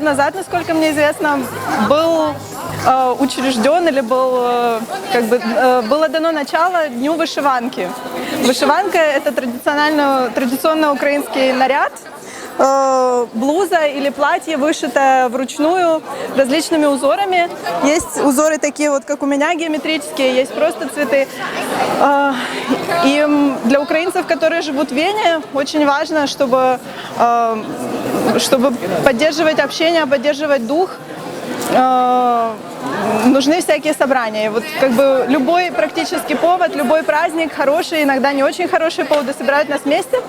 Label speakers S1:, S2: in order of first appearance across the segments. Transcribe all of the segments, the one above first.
S1: назад, насколько мне известно, был учрежден или было дано начало Дню вышиванки. Вышиванка – это традиционно украинский наряд, блуза или платье, вышитое вручную различными узорами. Есть узоры такие вот, как у меня, геометрические, есть просто цветы. И для украинцев, которые живут в Вене, очень важно, чтобы поддерживать общение, поддерживать дух, нужны всякие собрания. И вот любой практически повод, любой праздник, хороший, иногда не очень хорошие поводы, собирают нас вместе.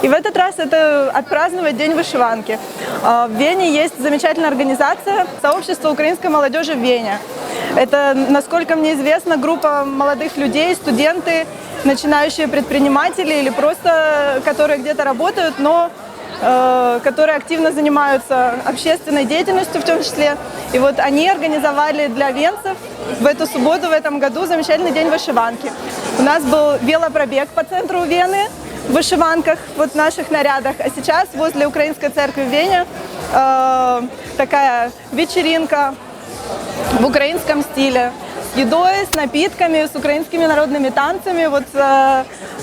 S1: И в этот раз это отпраздновать День вышиванки. В Вене есть замечательная организация «Сообщество украинской молодежи в Вене». Это, насколько мне известно, группа молодых людей, студенты, начинающие предприниматели или просто которые где-то работают, но которые активно занимаются общественной деятельностью в том числе. И вот они организовали для венцев в эту субботу, в этом году, замечательный день вышиванки. У нас был велопробег по центру Вены в вышиванках, вот в наших нарядах. А сейчас возле Украинской церкви в Вене такая вечеринка в украинском стиле. С едой, с напитками, с украинскими народными танцами. Вот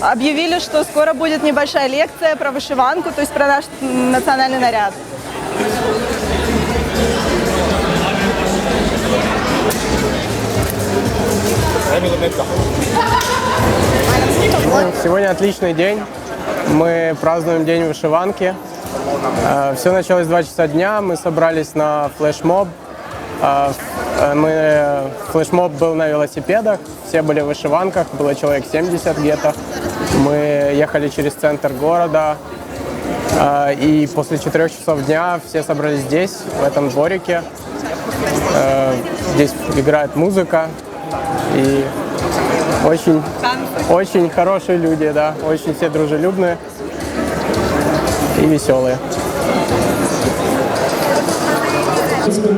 S1: объявили, что скоро будет небольшая лекция про вышиванку, то есть про наш национальный наряд.
S2: Сегодня отличный день. Мы празднуем День вышиванки. Все началось в 2 часа дня. Мы собрались на флешмоб. Флешмоб был на велосипедах, все были в вышиванках, было человек 70 где-то. Мы ехали через центр города, и после 4 часов дня все собрались здесь, в этом дворике. Здесь играет музыка, и очень хорошие люди, да, очень все дружелюбные и веселые.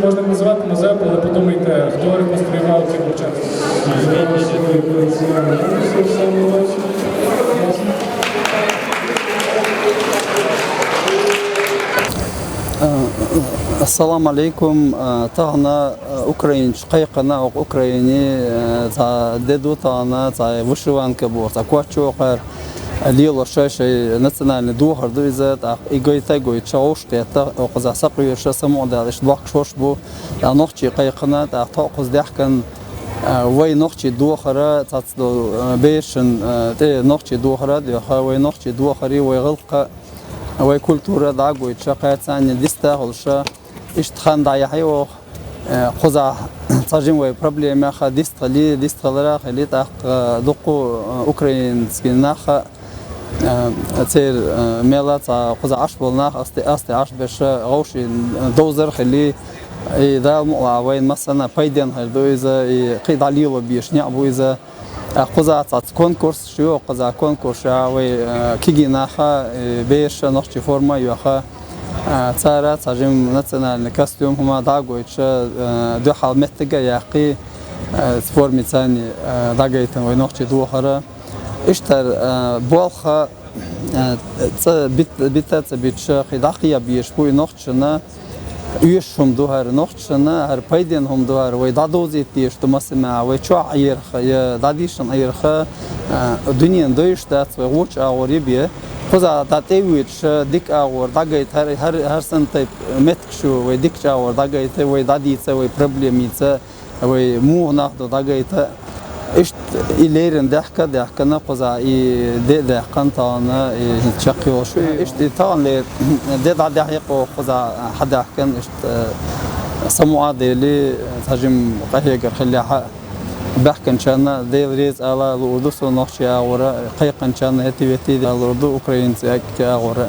S3: Можна називати Мазепу, але подумайте, хто реконструював ці початки.
S4: Ассаламу алейкум, тағына украинч, қайқына Украине, деду тағына, вышиванка бұл, куачу оқар, лило шашай национальный дух, дуизет, игойта гойча оштета, оқза сақуйша самодалиш, двах шош бу, нохчи қайқына, тақыз дяхкан, вай нохчи духара, тацдо бешен, те нохчи духара, дяха вай нохчи духари, вай ғылқа, вай культура да гойча қайцани дистағылша, иштхан да яхайоқ, қоза цажим вай проблема ха дистғалара хали тақ доқу украинский наха цер мела қоза аш болнах асте аш беша ғоши доузер хали и да вайн масана пайден хардуиза и қидалило бишня буиза қоза цац конкурс шио қоза конкурс вай кигинаха беша нохчи форма юаха цара цажим национальный костюм хма дагойча духал меттга яқи форми цани дагайтан вай нохчи духара иштар болха битаца битша хидахия биш буй нохчна юшум духар нохчна хар пайден хум духар вай дадозит биш тумасма вай чо айрха я дадишн айрха дуниян доишта вай гоч аурибе خذ تعطيويش ديك أور دقيت هر سنة متكشو وديك أور دقيت وداديت وبروبلميت ومو ناخد دقيت إيش إليرن ضحكة نقصا ضحكان تانا تشقيوش إيش تان لي ده ضحكة خذ حدا كان إيش سموع ديلي تهجم قهيجر خليها بحكن شانا ديريز على الأردو سونخشي أورا قيقن شانا هتيبتي على الأردو أوكرانيا أورا